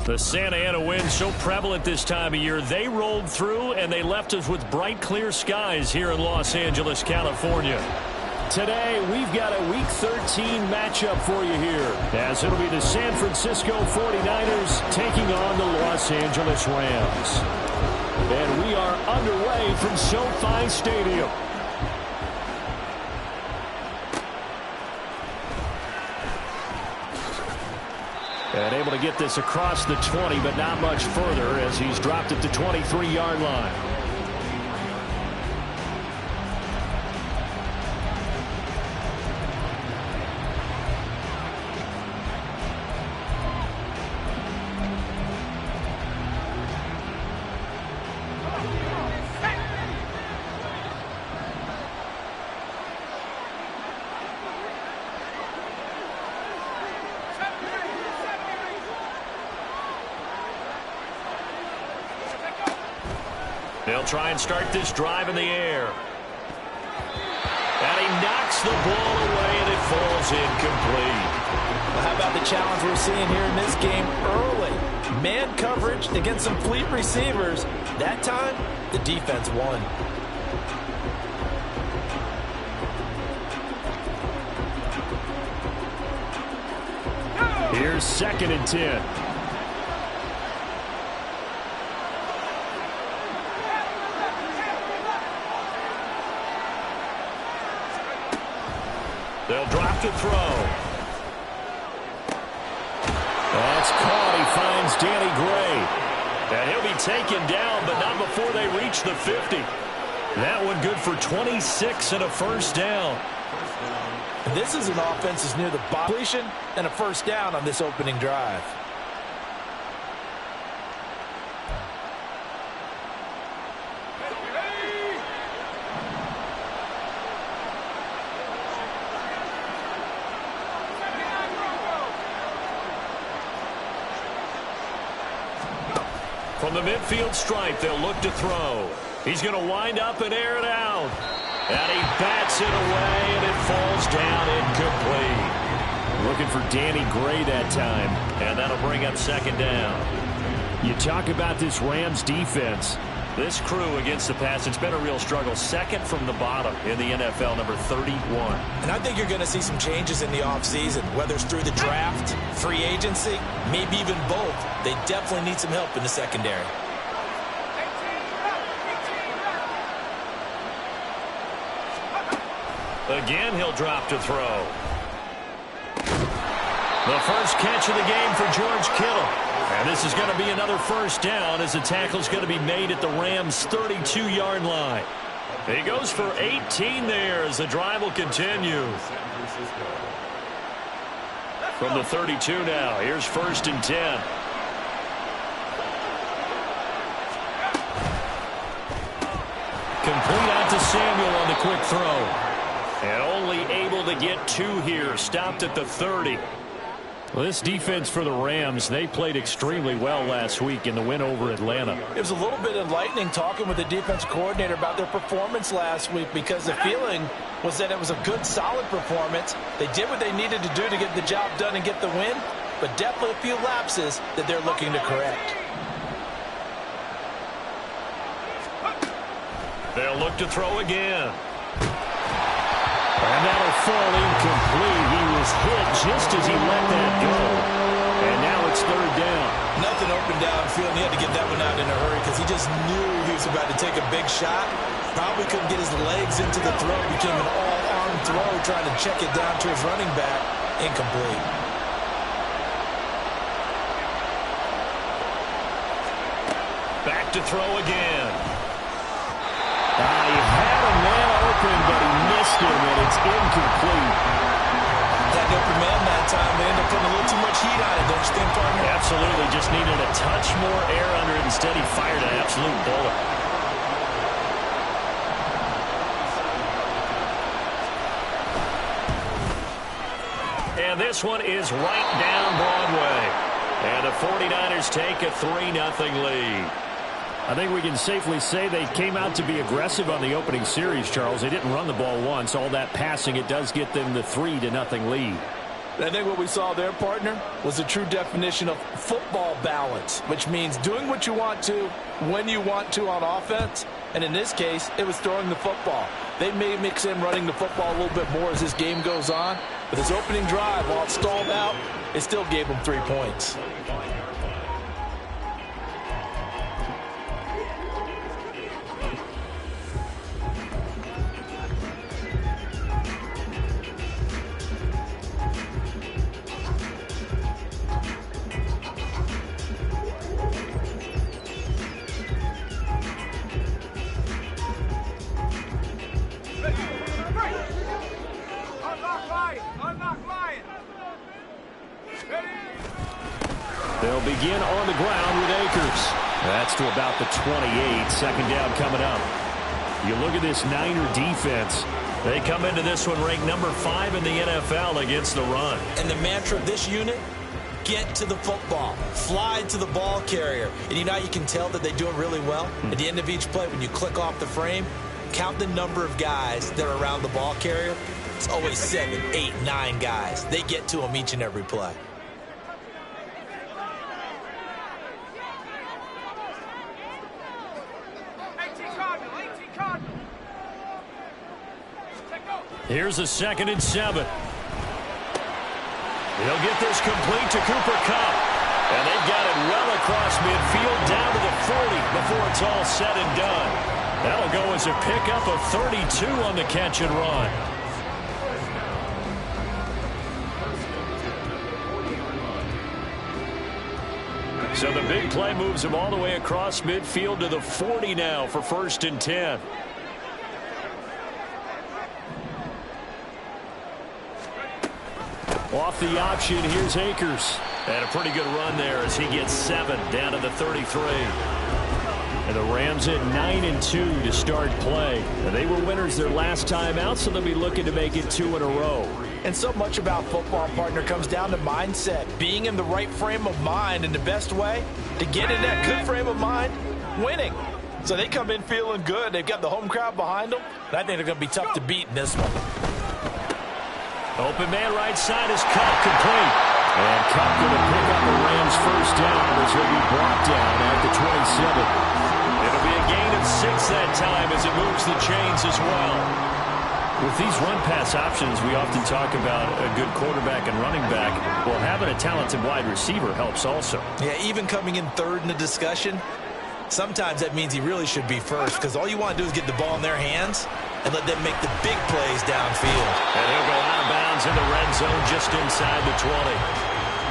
The Santa Ana wind so prevalent this time of year. They rolled through, and they left us with bright, clear skies here in Los Angeles, California. Today, we've got a Week 13 matchup for you here, as it'll be the San Francisco 49ers taking on the Los Angeles Rams. And we are underway from SoFi Stadium. And able to get this across the 20, but not much further as he's dropped at the 23-yard line. They'll try and start this drive in the air. And he knocks the ball away, and it falls incomplete. Well, how about the challenge we're seeing here in this game early? Man coverage against some fleet receivers. That time, the defense won. Here's 2nd and 10. They'll drop to throw. That's caught. He finds Danny Gray. And he'll be taken down, but not before they reach the 50. That one good for 26 and a first down. This is an offense that's near the completion and a first down on this opening drive. From the midfield stripe, they'll look to throw. He's going to wind up and air it out. And he bats it away, and it falls down incomplete. Looking for Danny Gray that time, and that'll bring up 2nd down. You talk about this Rams defense. This crew against the pass, it's been a real struggle. 2nd from the bottom in the NFL, number 31. And I think you're going to see some changes in the offseason, whether it's through the draft, free agency, maybe even both. They definitely need some help in the secondary. Again, he'll drop to throw. The first catch of the game for George Kittle. And this is going to be another first down as the tackle's going to be made at the Rams' 32-yard line. He goes for 18 there as the drive will continue. From the 32 now, here's 1st and 10. Complete out to Samuel on the quick throw. And only able to get 2 here, stopped at the 30. Well, this defense for the Rams, they played extremely well last week in the win over Atlanta. It was a little bit enlightening talking with the defense coordinator about their performance last week because the feeling was that it was a good, solid performance. They did what they needed to do to get the job done and get the win, but definitely a few lapses that they're looking to correct. They'll look to throw again. And that'll fall incomplete. He was hit just as he let that go. And now it's 3rd down. Nothing open downfield. He had to get that one out in a hurry because he just knew he was about to take a big shot. Probably couldn't get his legs into the throw. Became an all-arm throw trying to check it down to his running back. Incomplete. Back to throw again. He had a man open, but he missed him, and it's incomplete. That open man that time, they ended up putting a little too much heat on it, don't you think, partner? Absolutely, just needed a touch more air under it. Instead, he fired an absolute bullet. And this one is right down Broadway. And the 49ers take a 3-0 lead. I think we can safely say they came out to be aggressive on the opening series, Charles. They didn't run the ball once. All that passing, it does get them the 3-0 lead. I think what we saw there, partner, was a true definition of football balance, which means doing what you want to, when you want to on offense. And in this case, it was throwing the football. They may mix in running the football a little bit more as this game goes on. But his opening drive, while it stalled out, it still gave him 3 points. They'll begin on the ground with Akers. That's to about the 28. Second down coming up. You look at this Niner defense. They come into this one ranked number 5 in the NFL against the run. And the mantra of this unit, get to the football. Fly to the ball carrier. And you know how you can tell that they do it really well? At the end of each play, when you click off the frame, count the number of guys that are around the ball carrier. It's always 7, 8, 9 guys. They get to them each and every play. Here's a 2nd and 7. He'll get this complete to Cooper Kupp. And they've got it well across midfield down to the 40 before it's all said and done. That'll go as a pickup of 32 on the catch and run. So the big play moves him all the way across midfield to the 40 now for 1st and 10. Off the option, here's Akers. And a pretty good run there as he gets 7 down to the 33. And the Rams at 9-2 to start play. And they were winners their last time out, so they'll be looking to make it 2 in a row. And so much about football, partner, comes down to mindset. Being in the right frame of mind, and the best way to get in that good frame of mind, winning. So they come in feeling good. They've got the home crowd behind them. And I think they're going to be tough to beat in this one. Open man right side is Kupp, complete. And Kupp going to pick up the Rams' first down as he'll be brought down at the 27. It'll be a gain of 6 that time as it moves the chains as well. With these run-pass options, we often talk about a good quarterback and running back. Well, having a talented wide receiver helps also. Yeah, even coming in 3rd in the discussion, sometimes that means he really should be first, because all you want to do is get the ball in their hands and let them make the big plays downfield. And he'll go out of bounds in the red zone just inside the 20.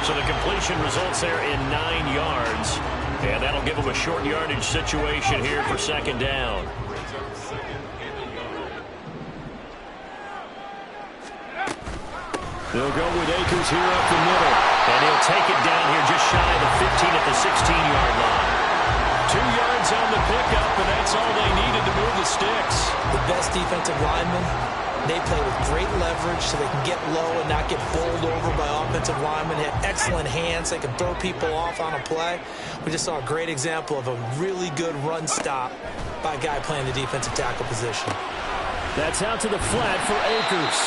So the completion results there in 9 yards. And that'll give them a short yardage situation here for 2nd down. They'll go with Akers here up the middle. And he'll take it down here just shy of the 15 at the 16-yard line. 2 yards on the pickup, and that's all they needed to move the sticks. The best defensive linemen, they play with great leverage so they can get low and not get bowled over by offensive linemen. They have excellent hands. They can throw people off on a play. We just saw a great example of a really good run stop by a guy playing the defensive tackle position. That's out to the flat for Akers.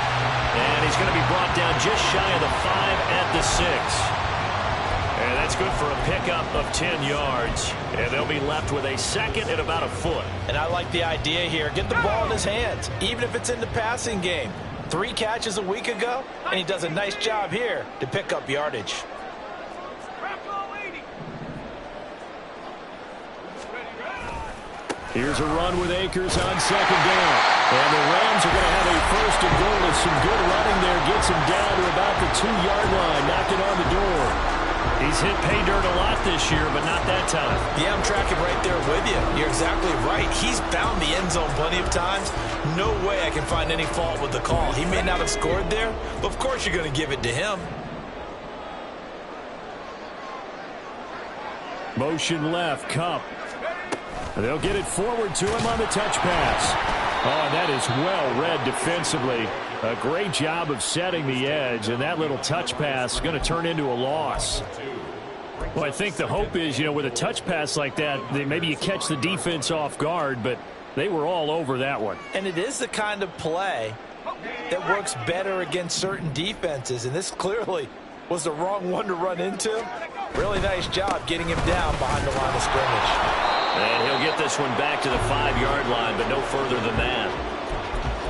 And he's going to be brought down just shy of the 5 at the 6. And that's good for a pickup of 10 yards. And they'll be left with a 2nd and about a foot. And I like the idea here. Get the ball in his hands, even if it's in the passing game. 3 catches a week ago, and he does a nice job here to pick up yardage. Here's a run with Akers on 2nd down. And the Rams are going to have a 1st and goal with some good running there. Gets him down to about the 2-yard line. Knocking on the door. He's hit pay dirt a lot this year, but not that time. Yeah, I'm tracking right there with you. You're exactly right. He's found the end zone plenty of times. No way I can find any fault with the call. He may not have scored there, but of course you're going to give it to him. Motion left, Kupp. They'll get it forward to him on the touch pass. Oh, and that is well read defensively. A great job of setting the edge, and that little touch pass is going to turn into a loss. Well, I think the hope is, with a touch pass like that, maybe you catch the defense off guard, but they were all over that one. And it is the kind of play that works better against certain defenses, and this clearly was the wrong one to run into. Really nice job getting him down behind the line of scrimmage. And he'll get this one back to the 5-yard line, but no further than that.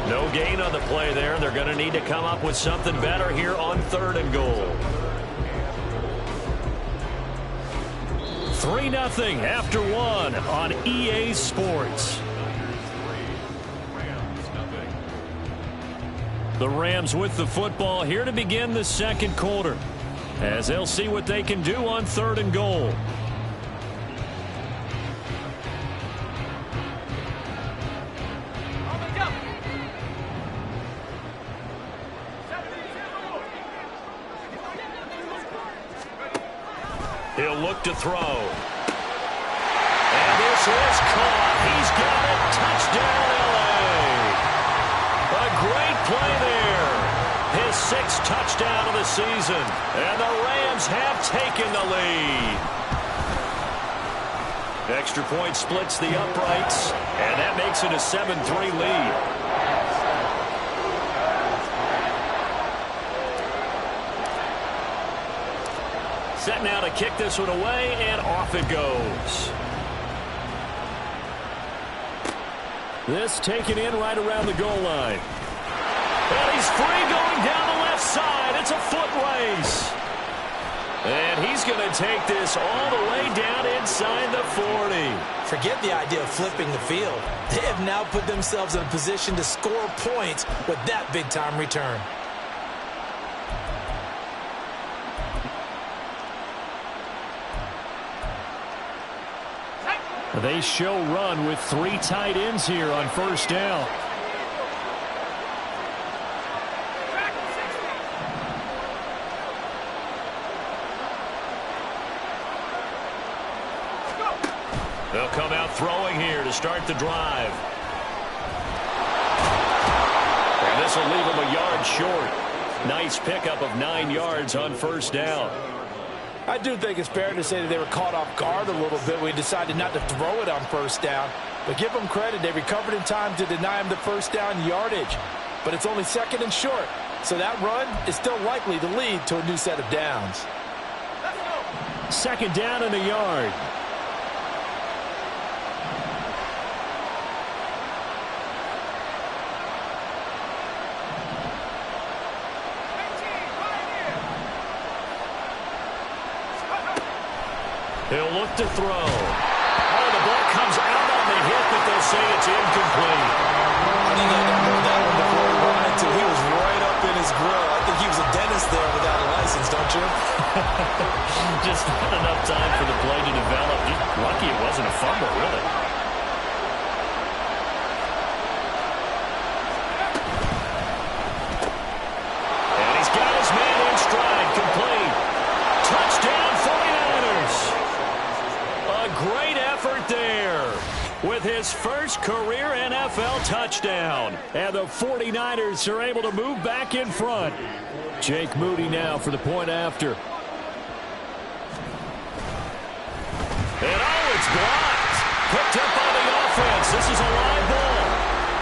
No gain on the play there. They're going to need to come up with something better here on 3rd and goal. 3-0 after 1 on EA Sports. The Rams with the football here to begin the second quarter, as they'll see what they can do on 3rd and goal. He'll look to throw. And this is caught. He's got it. Touchdown, LA. A great play there. His 6th touchdown of the season. And the Rams have taken the lead. Extra point splits the uprights. And that makes it a 7-3 lead. Set now to kick this one away, and off it goes. This taken in right around the goal line. And he's free going down the left side. It's a foot race. And he's going to take this all the way down inside the 40. Forget the idea of flipping the field. They have now put themselves in a position to score points with that big-time return. They show run with 3 tight ends here on 1st down. They'll come out throwing here to start the drive. And this will leave them a yard short. Nice pickup of 9 yards on 1st down. I do think it's fair to say that they were caught off guard a little bit. We decided not to throw it on 1st down. But give them credit. They recovered in time to deny him the 1st down yardage. But it's only 2nd and short. So that run is still likely to lead to a new set of downs. 2nd down and a yard. He'll look to throw. Oh, the ball comes out on the hit, but they'll say it's incomplete. I think I heard that one before he ran into. He was right up in his grill. I think he was a dentist there without a license, don't you? Just not enough time for the play to develop. Just lucky it wasn't a fumble, really. And he's got his man in stride, complete. Touchdown, 49ers. A great effort there with his first career NFL touchdown. And the 49ers are able to move back in front. Jake Moody now for the point after. And oh, it's blocked. Picked up by the offense. This is a live ball.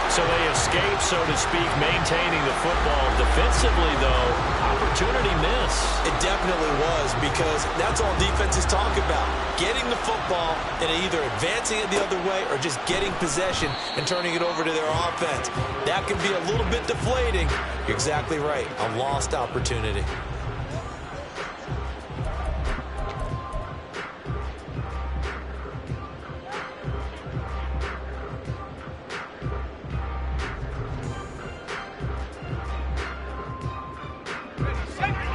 So they escape, so to speak, maintaining the football. Defensively, though, opportunity miss. It definitely was, because that's all defenses talk about. Getting the football and either advancing it the other way or just getting possession and turning it over to their offense. That can be a little bit deflating. You're exactly right. A lost opportunity.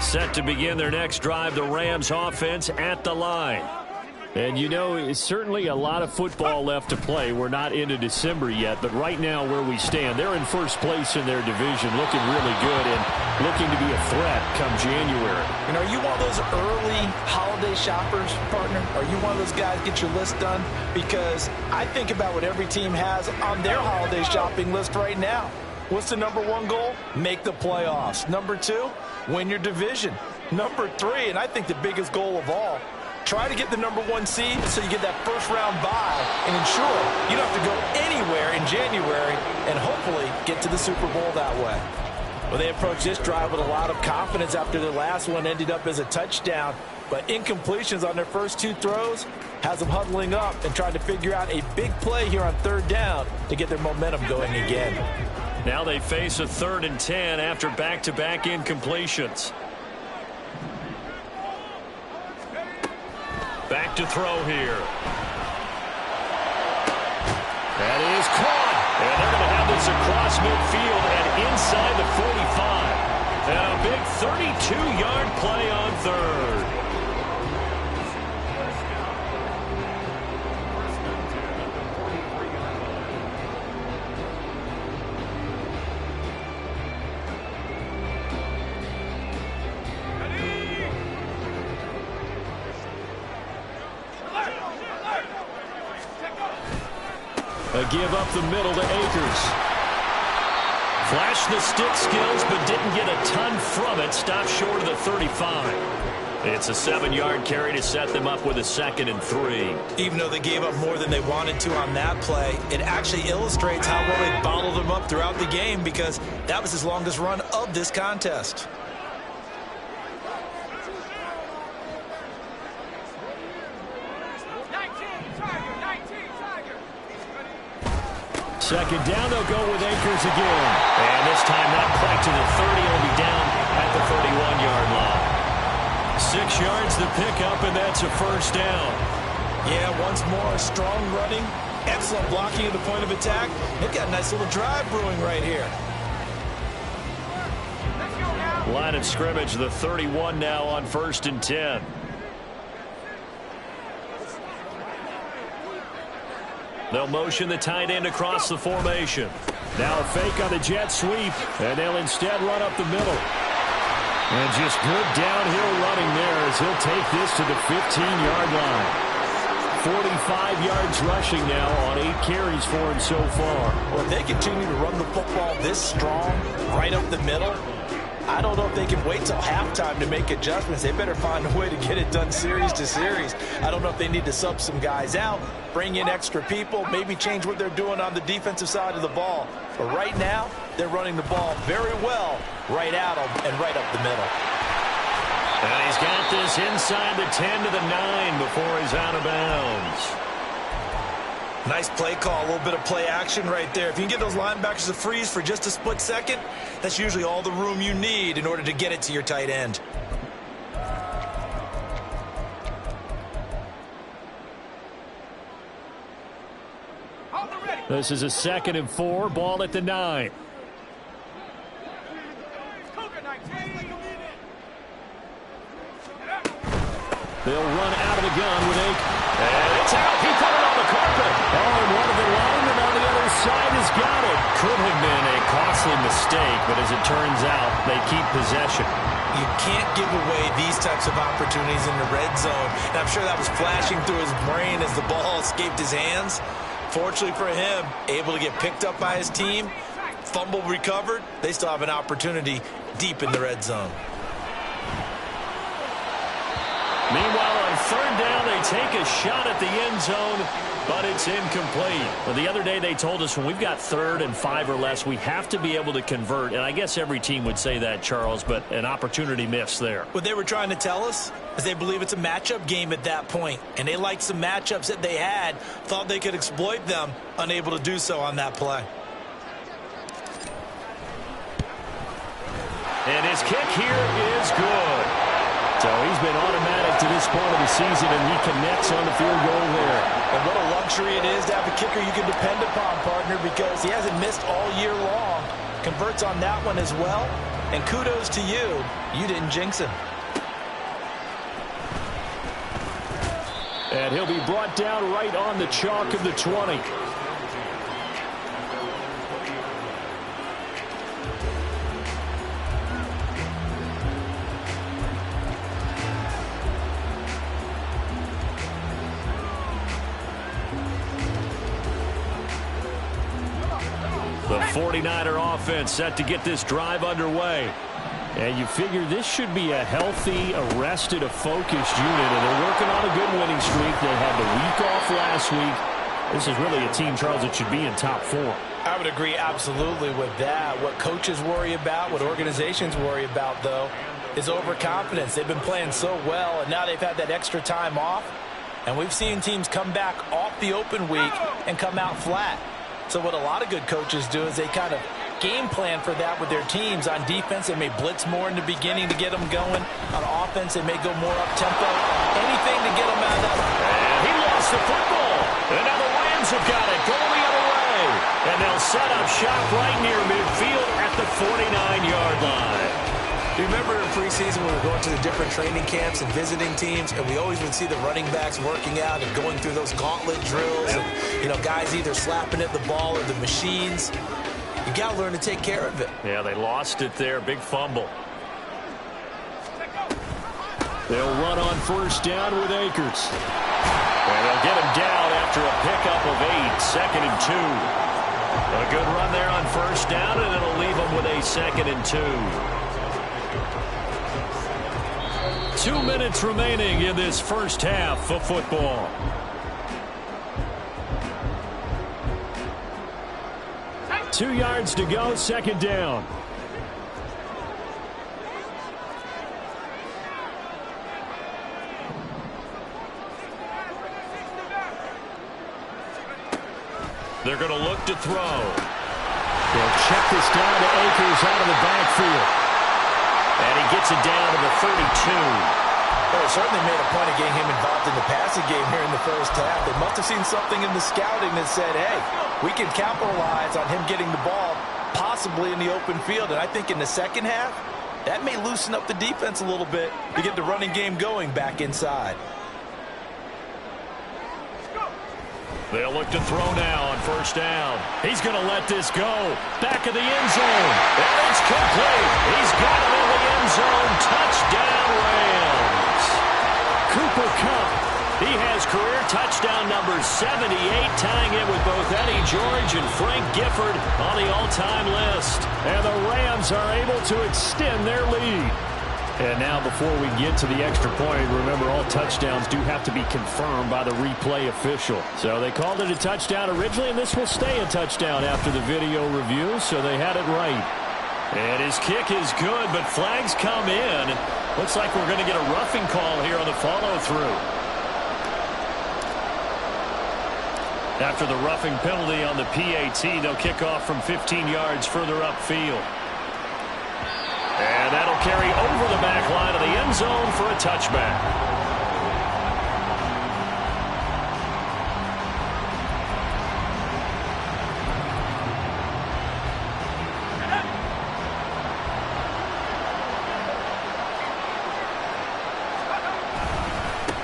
Set to begin their next drive, the Rams offense at the line. And, you know, it's certainly a lot of football left to play. We're not into December yet, but right now where we stand, they're in first place in their division, looking really good and looking to be a threat come January. And are you one of those early holiday shoppers, partner? Are you one of those guys get your list done? Because I think about what every team has on their holiday shopping list right now. What's the number 1 goal? Make the playoffs. Number 2, win your division. Number 3, and I think the biggest goal of all, try to get the number 1 seed so you get that first-round bye and ensure you don't have to go anywhere in January and hopefully get to the Super Bowl that way. Well, they approached this drive with a lot of confidence after their last one ended up as a touchdown. But incompletions on their first two throws has them huddling up and trying to figure out a big play here on third down to get their momentum going again. Now they face a 3rd and 10 after back-to-back incompletions. Back to throw here. That is caught. And they're going to have this across midfield and inside the 45. And a big 32-yard play on third. A give up the middle to Akers. Flashed the stick skills, but didn't get a ton from it. Stopped short of the 35. It's a 7-yard carry to set them up with a 2nd and 3. Even though they gave up more than they wanted to on that play, it actually illustrates how well they bottled them up throughout the game because that was his longest run of this contest. Second down, they'll go with Akers again. And this time not quite to the 30. Will be down at the 31-yard line. 6 yards to pick up, and that's a first down. Yeah, once more, strong running, excellent blocking at the point of attack. They've got a nice little drive brewing right here. Line of scrimmage, the 31 now on 1st and 10. They'll motion the tight end across the formation. Now a fake on the jet sweep, and they'll instead run up the middle. And just good downhill running there as he'll take this to the 15-yard line. 45 yards rushing now on 8 carries for him so far. Well, if they continue to run the football this strong, right up the middle, I don't know if they can wait till halftime to make adjustments. They better find a way to get it done series to series. I don't know if they need to sub some guys out, bring in extra people, maybe change what they're doing on the defensive side of the ball. But right now, they're running the ball very well right at them and right up the middle. And he's got this inside the 10 to the 9 before he's out of bounds. Nice play call, a little bit of play action right there. If you can get those linebackers to freeze for just a split second, that's usually all the room you need in order to get it to your tight end. This is a 2nd and 4, ball at the 9. They'll run out of the gun with Akers. And it's out. He put it on the carpet. Oh, and one of the linemen on the other side has got it. Could have been a costly mistake, but as it turns out, they keep possession. You can't give away these types of opportunities in the red zone. And I'm sure that was flashing through his brain as the ball escaped his hands. Fortunately for him, able to get picked up by his team, fumble recovered. They still have an opportunity deep in the red zone. Meanwhile, on 3rd down, they take a shot at the end zone, but it's incomplete. Well, the other day they told us when we've got 3rd and 5 or less, we have to be able to convert. And I guess every team would say that, Charles, but an opportunity missed there. What they were trying to tell us is they believe it's a matchup game at that point, and they liked some matchups that they had, thought they could exploit them, unable to do so on that play. And his kick here is good. So he's been automatic to this point of the season, and he connects on the field goal there. And what a luxury it is to have a kicker you can depend upon, partner, because he hasn't missed all year long. Converts on that one as well. And kudos to you. You didn't jinx him. And he'll be brought down right on the chalk of the 20. The 49er offense set to get this drive underway. And you figure this should be a healthy, arrested, a focused unit. And they're working on a good winning streak. They had the week off last week. This is really a team, Charles, that should be in top 4. I would agree absolutely with that. What coaches worry about, what organizations worry about, though, is overconfidence. They've been playing so well, and now they've had that extra time off. And we've seen teams come back off the open week and come out flat. So what a lot of good coaches do is they kind of game plan for that with their teams. On defense, they may blitz more in the beginning to get them going. On offense, they may go more up-tempo. Anything to get them out of that. And he lost the football. And now the Rams have got it going the other way. And they'll set up shop right near midfield at the 49-yard line. Do you remember in preseason when we were going to the different training camps and visiting teams, and we always would see the running backs working out and going through those gauntlet drills, and, you know, guys either slapping at the ball or the machines. You got to learn to take care of it. Yeah, they lost it there. Big fumble. They'll run on first down with Akers. And they'll get him down after a pickup of 8, 2nd and 2. A good run there on first down, and it'll leave them with a 2nd and 2. 2 minutes remaining in this first half of football. Two yards to go, 2nd down. They're going to look to throw. They'll check this down to Akers out of the backfield. And he gets it down to the 32. Well, they certainly made a point of getting him involved in the passing game here in the first half. They must have seen something in the scouting that said, hey, we can capitalize on him getting the ball possibly in the open field. And I think in the second half, that may loosen up the defense a little bit to get the running game going back inside. They'll look to throw now on first down. He's going to let this go. Back of the end zone. And it's complete. He's got it in the end zone. Touchdown, Rams. Cooper Kupp. He has career touchdown number 78, tying it with both Eddie George and Frank Gifford on the all-time list. And the Rams are able to extend their lead. And now before we get to the extra point, remember all touchdowns do have to be confirmed by the replay official. So they called it a touchdown originally, and this will stay a touchdown after the video review, so they had it right. And his kick is good, but flags come in. Looks like we're going to get a roughing call here on the follow-through. After the roughing penalty on the PAT, they'll kick off from 15 yards further upfield. And that'll carry over the back line of the end zone for a touchback.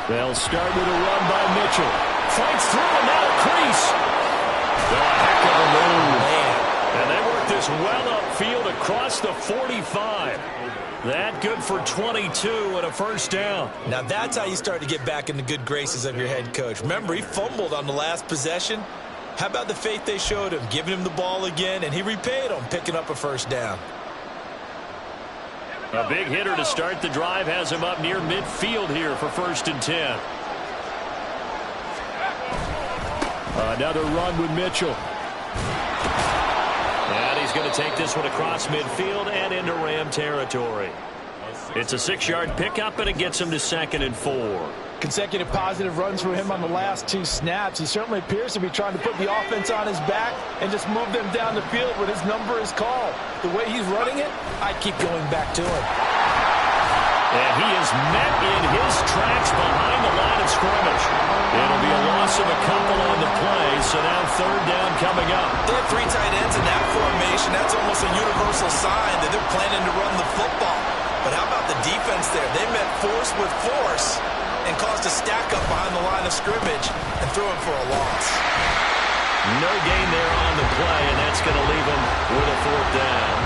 They'll start with a run by Mitchell. Fights through and now a crease. Well, a heck of a move. And they work this well upfield across the 45. That good for 22 and a first down. Now that's how you start to get back in the good graces of your head coach. Remember, he fumbled on the last possession. How about the faith they showed him, giving him the ball again, and he repaid him, picking up a first down. A big hitter to start the drive has him up near midfield here for 1st and 10. Another run with Mitchell. And he's going to take this one across midfield and into Ram territory. It's a 6-yard pickup, and it gets him to 2nd and 4. Consecutive positive runs for him on the last 2 snaps. He certainly appears to be trying to put the offense on his back and just move them down the field when his number is called. The way he's running it, I keep going back to him. And he is met in his tracks behind the line of scrimmage. It'll be a loss of a couple on the play, so now 3rd down coming up. They have 3 tight ends in that formation. That's almost a universal sign that they're planning to run the football. But how about the defense there? They met force with force and caused a stack up behind the line of scrimmage and threw him for a loss. No gain there on the play, and that's going to leave him with a 4th down.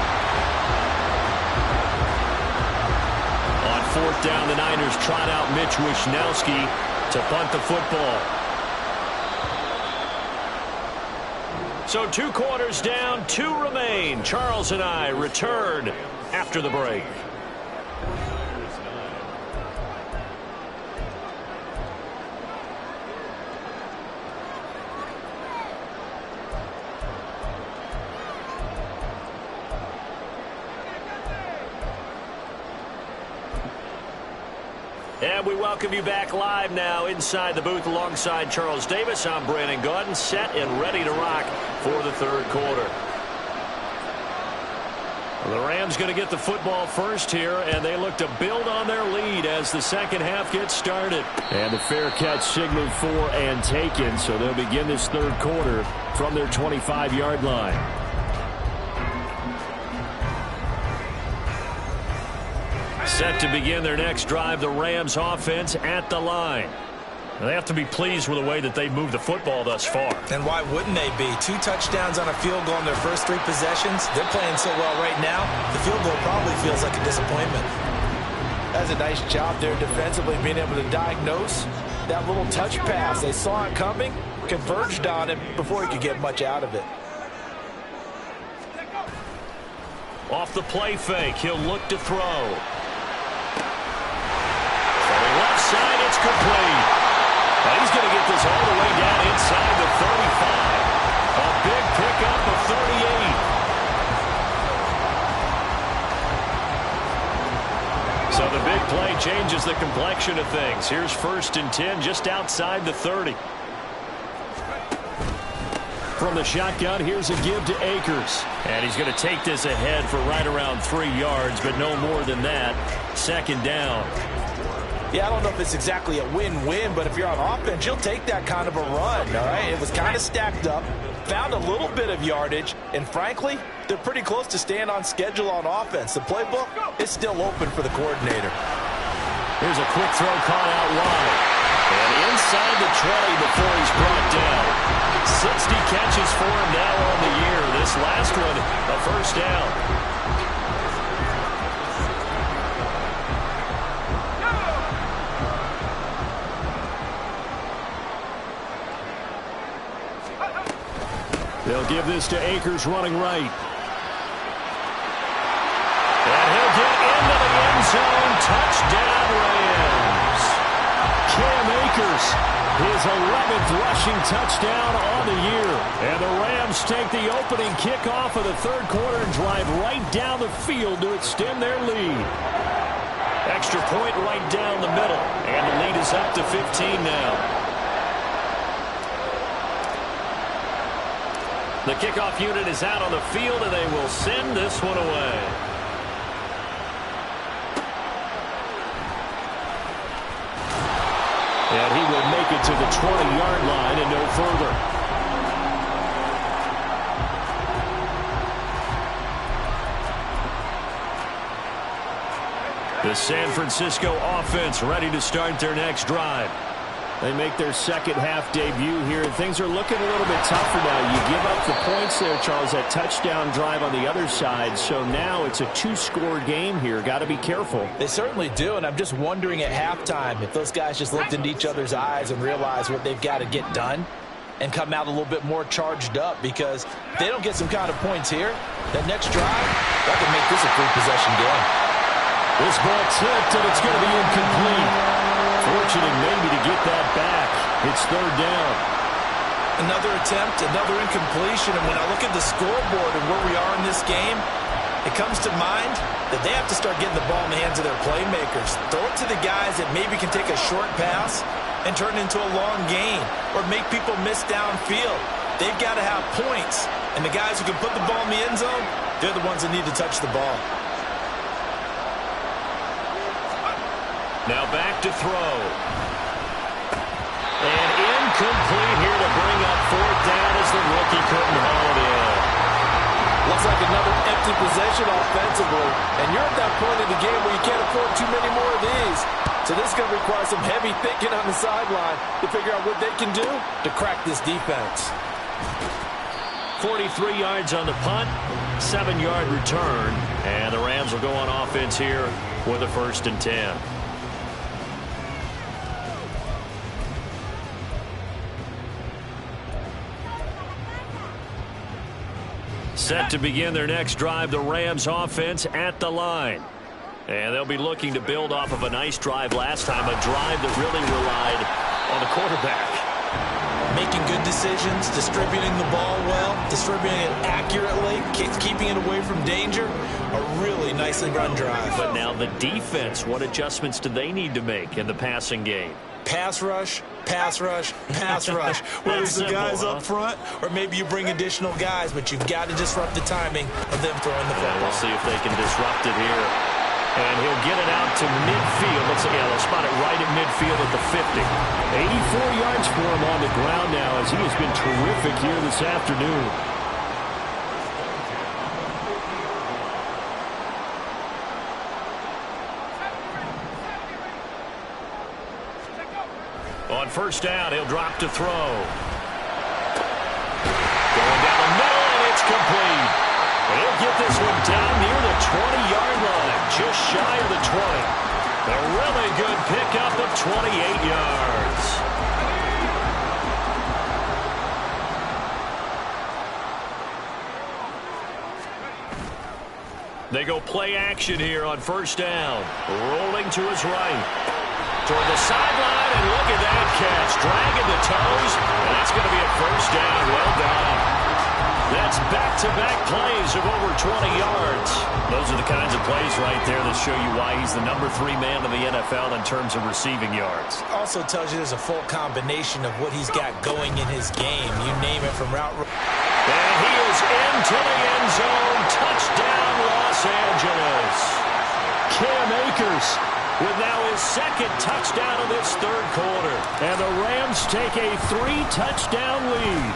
On 4th down, the Niners trot out Mitch Wishnowski to punt the football. So 2 quarters down, 2 remain. Charles and I return after the break. We welcome you back live now inside the booth alongside Charles Davis. I'm Brandon Gaudin, set and ready to rock for the third quarter. The Rams going to get the football first here, and they look to build on their lead as the second half gets started. And the fair catch signaled for and taken, so they'll begin this third quarter from their 25-yard line. Set to begin their next drive, the Rams offense at the line. They have to be pleased with the way that they've moved the football thus far. And why wouldn't they be? 2 touchdowns on a field goal in their first 3 possessions. They're playing so well right now, the field goal probably feels like a disappointment. That's a nice job there defensively, being able to diagnose that little touch pass. They saw it coming, converged on it before he could get much out of it. Off the play fake, he'll look to throw. From the left side, it's complete. And he's going to get this all the way down inside the 35. A big pickup of 38. So the big play changes the complexion of things. Here's 1st and 10 just outside the 30. From the shotgun, here's a give to Akers. And he's going to take this ahead for right around 3 yards, but no more than that. 2nd down. Yeah, I don't know if it's exactly a win-win, but if you're on offense, you'll take that kind of a run, all right? It was kind of stacked up, found a little bit of yardage, and frankly, they're pretty close to staying on schedule on offense. The playbook is still open for the coordinator. Here's a quick throw caught out wide. And inside the 20 before he's brought down. 60 catches for him now on the year. This last one, a 1st down. They'll give this to Akers running right. And he'll get into the end zone. Touchdown, Rams. Cam Akers, his 11th rushing touchdown on the year. And the Rams take the opening kickoff of the third quarter and drive right down the field to extend their lead. Extra point right down the middle. And the lead is up to 15 now. The kickoff unit is out on the field, and they will send this one away. And he will make it to the 20-yard line and no further. The San Francisco offense ready to start their next drive. They make their second half debut here, and things are looking a little bit tougher now. You give up the points there, Charles, that touchdown drive on the other side. So now it's a 2-score game here. Got to be careful. They certainly do, and I'm just wondering at halftime if those guys just looked into each other's eyes and realized what they've got to get done and come out a little bit more charged up, because if they don't get some kind of points here, that next drive, that could make this a 3-possession game. This ball tipped, and it's going to be incomplete. Fortunate maybe to get that back. It's 3rd down. Another attempt, another incompletion. And when I look at the scoreboard and where we are in this game, it comes to mind that they have to start getting the ball in the hands of their playmakers. Throw it to the guys that maybe can take a short pass and turn it into a long gain or make people miss downfield. They've got to have points. And the guys who can put the ball in the end zone, they're the ones that need to touch the ball. Now back to throw. And incomplete here to bring up 4th down as the rookie couldn't haul it in. Looks like another empty possession offensively. And you're at that point in the game where you can't afford too many more of these. So this is going to require some heavy thinking on the sideline to figure out what they can do to crack this defense. 43 yards on the punt, 7-yard return. And the Rams will go on offense here with a 1st and 10. Set to begin their next drive, the Rams offense at the line. And they'll be looking to build off of a nice drive last time, a drive that really relied on the quarterback. making good decisions, distributing the ball well, distributing it accurately, keeping it away from danger. A really nicely run drive. But now the defense, what adjustments do they need to make in the passing game? Pass rush, pass rush, pass rush. Whether it's the guys up front or maybe you bring additional guys, but you've got to disrupt the timing of them throwing the football. We'll see if they can disrupt it here. And he'll get it out to midfield. Looks like they'll spot it right at midfield at the 50. 84 yards for him on the ground now as he has been terrific here this afternoon. On first down, he'll drop to throw. Going down the middle, and it's complete. He'll get this one down near the 20-yard line, just shy of the 20. A really good pickup of 28 yards. They go play action here on first down. Rolling to his right. Toward the sideline, and look at that catch. Dragging the toes, and that's going to be a first down. Well done. That's back-to-back plays of over 20 yards. Those are the kinds of plays right there that show you why he's the number 3 man in the NFL in terms of receiving yards. Also tells you there's a full combination of what he's got going in his game. You name it, from route. And he is into the end zone. Touchdown, Los Angeles. Cam Akers with now his second touchdown of this third quarter. And the Rams take a 3-touchdown lead.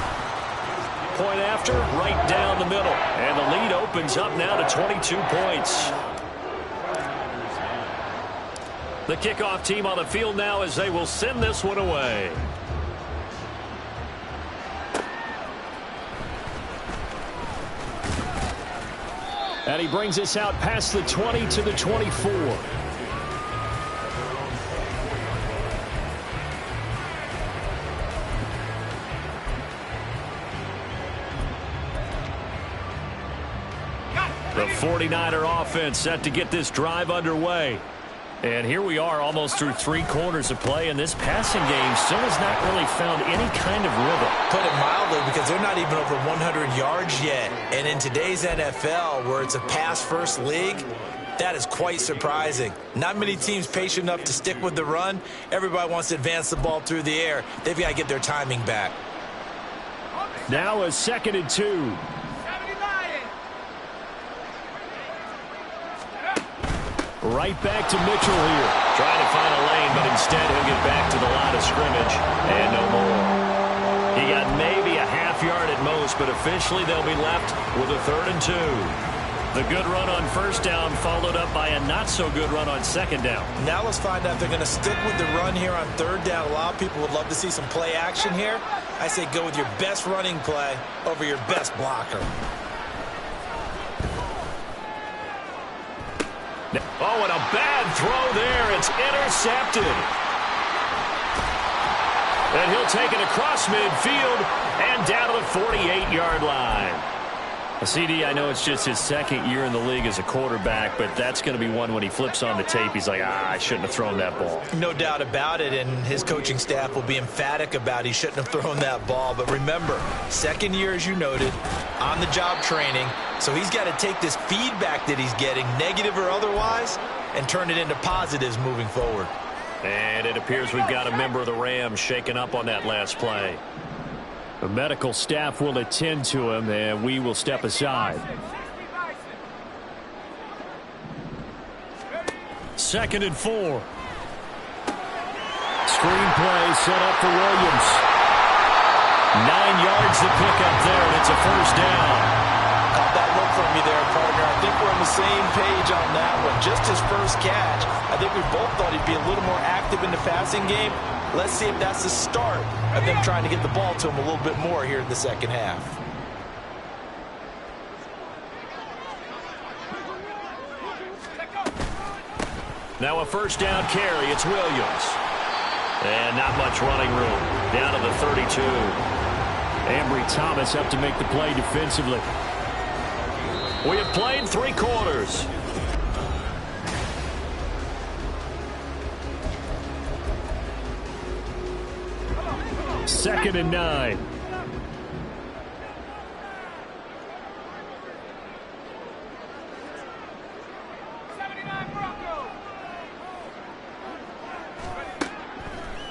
Point after, right down the middle. And the lead opens up now to 22 points. The kickoff team on the field now as they will send this one away. And he brings us out past the 20 to the 24. The 49er offense set to get this drive underway. And here we are almost through 3 quarters of play, and this passing game still has not really found any kind of rhythm. Put it mildly, because they're not even over 100 yards yet. And in today's NFL, where it's a pass-first league, that is quite surprising. Not many teams patient enough to stick with the run. Everybody wants to advance the ball through the air. They've got to get their timing back. Now a 2nd and 2. Right back to Mitchell here. Trying to find a lane, but instead he'll get back to the line of scrimmage. And no more. He got maybe a half yard at most, but officially they'll be left with a 3rd and 2. The good run on first down followed up by a not-so-good run on 2nd down. Now let's find out if they're going to stick with the run here on 3rd down. A lot of people would love to see some play action here. I say go with your best running play over your best blocker. Oh, and a bad throw there. It's intercepted. And he'll take it across midfield and down to the 48-yard line. CD, I know it's just his 2nd year in the league as a quarterback, but that's going to be one when he flips on the tape. He's like, I shouldn't have thrown that ball. No doubt about it, and his coaching staff will be emphatic about he shouldn't have thrown that ball. But remember, 2nd year, as you noted, on-the-job training. So he's got to take this feedback that he's getting, negative or otherwise, and turn it into positives moving forward. And it appears we've got a member of the Rams shaken up on that last play. The medical staff will attend to him, and we will step aside. 2nd and 4. Screen play set up for Williams. 9 yards to pick up there, and it's a first down. Caught that look from you there, partner. I think we're on the same page on that one. Just his first catch. I think we both thought he'd be a little more active in the passing game. Let's see if that's the start of them trying to get the ball to him a little bit more here in the 2nd half. Now a first down carry. It's Williams. And not much running room. Down to the 32. Ambry Thomas up to make the play defensively. We have played 3 quarters. 2nd and 9.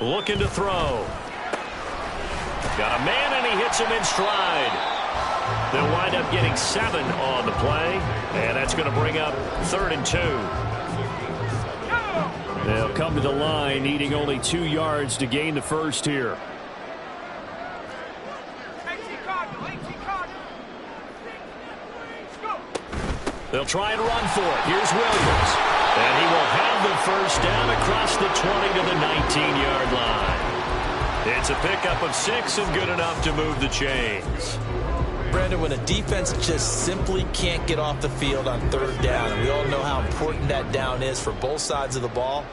Looking to throw. Got a man, and he hits him in stride. They'll wind up getting 7 on the play, and that's going to bring up 3rd and 2. They'll come to the line, needing only 2 yards to gain the first here. They'll try and run for it. Here's Williams. And he will have the first down across the 20 to the 19-yard line. It's a pickup of 6 and good enough to move the chains. Brandon, when a defense just simply can't get off the field on 3rd down, and we all know how important that down is for both sides of the ball,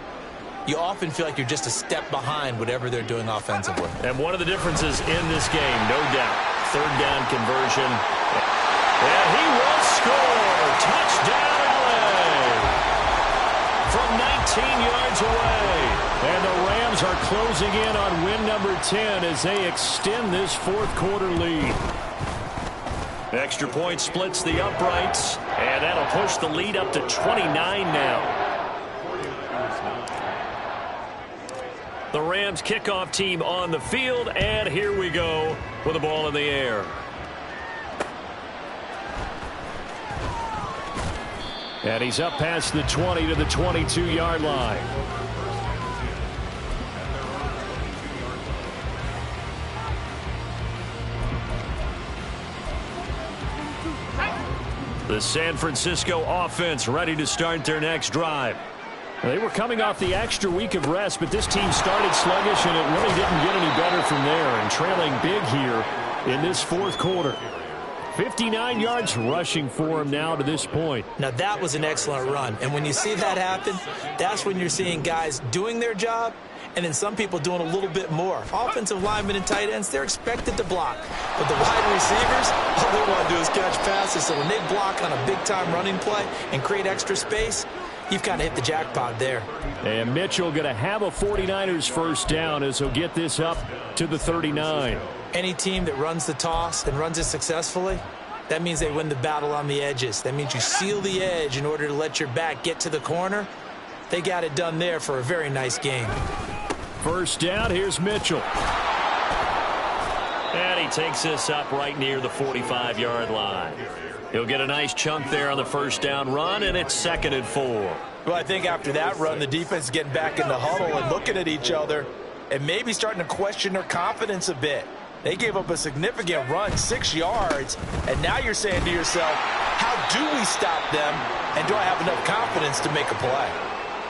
you often feel like you're just a step behind whatever they're doing offensively. And one of the differences in this game, no doubt, 3rd down conversion. And he will score. Touchdown, LA. From 19 yards away. And the Rams are closing in on win number 10 as they extend this 4th quarter lead. Extra point splits the uprights, and that'll push the lead up to 29 now. The Rams kickoff team on the field, and here we go with the ball in the air. And he's up past the 20 to the 22-yard line. The San Francisco offense ready to start their next drive. They were coming off the extra week of rest, but this team started sluggish, and it really didn't get any better from there, and trailing big here in this 4th quarter. 59 yards rushing for him now to this point. Now, that was an excellent run, and when you see that happen, that's when you're seeing guys doing their job, and then some people doing a little bit more. Offensive linemen and tight ends, they're expected to block. But the wide receivers, all they want to do is catch passes. So when they block on a big-time running play and create extra space, you've kind of hit the jackpot there. And Mitchell going to have a 49ers first down as he'll get this up to the 39. Any team that runs the toss and runs it successfully, that means they win the battle on the edges. That means you seal the edge in order to let your back get to the corner. They got it done there for a very nice game. First down, here's Mitchell. And he takes this up right near the 45-yard line. He'll get a nice chunk there on the first down run, and it's 2nd and 4. Well, I think after that run, the defense is getting back in the huddle and looking at each other and maybe starting to question their confidence a bit. They gave up a significant run, 6 yards, and now you're saying to yourself, how do we stop them, and do I have enough confidence to make a play?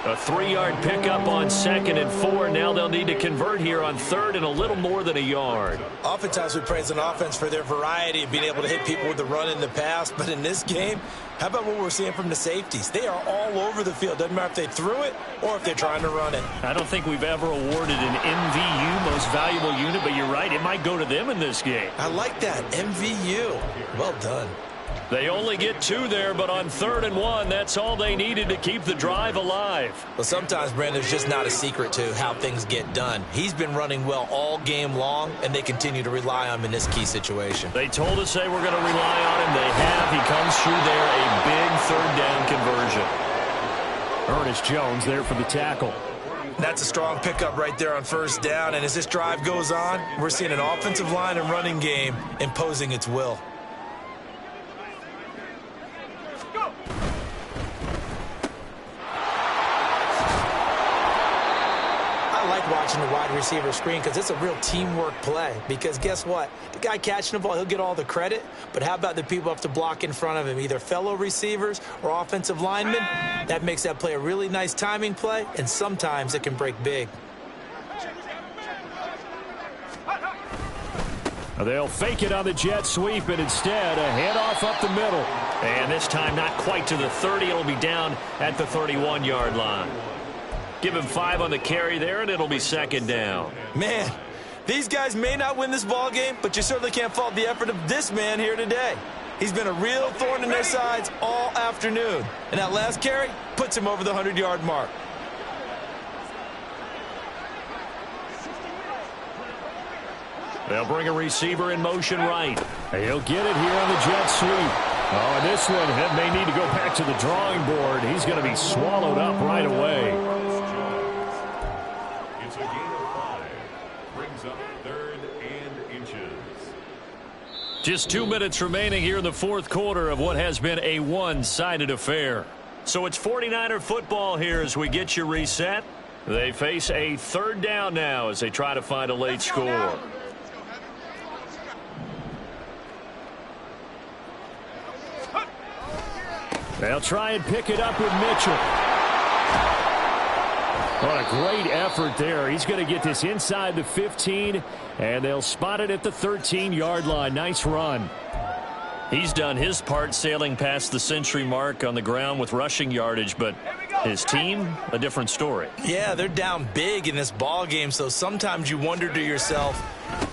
A 3-yard pickup on 2nd and 4. Now they'll need to convert here on 3rd and a little more than a yard. Oftentimes we praise an offense for their variety of being able to hit people with the run in the pass. But in this game, how about what we're seeing from the safeties? They are all over the field. Doesn't matter if they threw it or if they're trying to run it. I don't think we've ever awarded an MVU, most valuable unit, but you're right. It might go to them in this game. I like that. MVU. Well done. They only get 2 there, but on 3rd and 1, that's all they needed to keep the drive alive. Well, sometimes, Brandon, it's just not a secret to how things get done. He's been running well all game long, and they continue to rely on him in this key situation. They told us they were going to rely on him. They have. He comes through there, a big 3rd down conversion. Ernest Jones there for the tackle. That's a strong pickup right there on first down, and as this drive goes on, we're seeing an offensive line and running game imposing its will. Watching the wide receiver screen because it's a real teamwork play. Because guess what? The guy catching the ball, he'll get all the credit. But how about the people have to block in front of him, either fellow receivers or offensive linemen? That makes that play a really nice timing play, and sometimes it can break big. They'll fake it on the jet sweep, and instead a handoff up the middle. And this time not quite to the 30. It'll be down at the 31-yard line. Give him 5 on the carry there, and it'll be 2nd down. Man, these guys may not win this ball game, but you certainly can't fault the effort of this man here today. He's been a real thorn in their sides all afternoon. And that last carry puts him over the 100-yard mark. They'll bring a receiver in motion right. He'll get it here on the jet sweep. Oh, and this one may need to go back to the drawing board. He's going to be swallowed up right away. It's a gain of 5. Brings up 3rd and inches. Just 2 minutes remaining here in the fourth quarter of what has been a one-sided affair. So it's 49er football here as we get you reset. They face a 3rd down now as they try to find a late score. They'll try and pick it up with Mitchell. What a great effort there. He's going to get this inside the 15, and they'll spot it at the 13-yard line. Nice run. He's done his part sailing past the century mark on the ground with rushing yardage, but his team, a different story. Yeah, they're down big in this ball game, so sometimes you wonder to yourself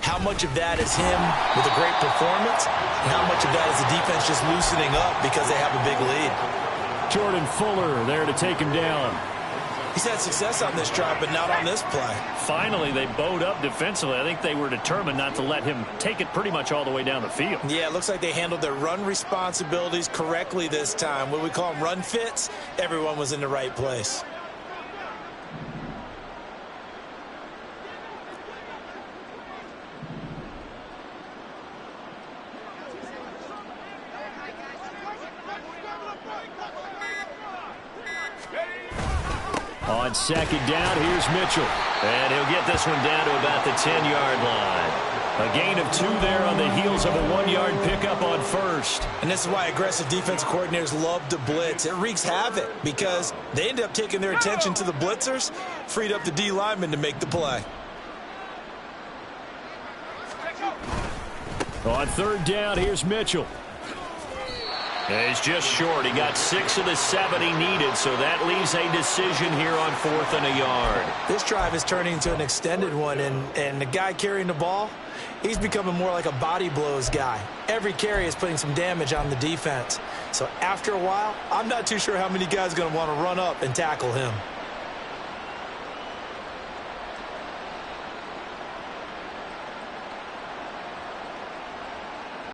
how much of that is him with a great performance and how much of that is the defense just loosening up because they have a big lead. Jordan Fuller there to take him down. He's had success on this drive, but not on this play. Finally, they bowed up defensively. I think they were determined not to let him take it pretty much all the way down the field. Yeah, it looks like they handled their run responsibilities correctly this time. What we call them run fits, everyone was in the right place. On 2nd down, here's Mitchell. And he'll get this one down to about the 10-yard line. A gain of 2 there on the heels of a 1-yard pickup on 1st. And this is why aggressive defensive coordinators love to blitz. It wreaks havoc because they end up taking their attention to the blitzers, freed up the D lineman to make the play. On 3rd down, here's Mitchell. And he's just short. He got 6 of the 7 he needed, so that leaves a decision here on 4th and a yard. This drive is turning into an extended one, and the guy carrying the ball, he's becoming more like a body blows guy. Every carry is putting some damage on the defense. So after a while, I'm not too sure how many guys are going to want to run up and tackle him.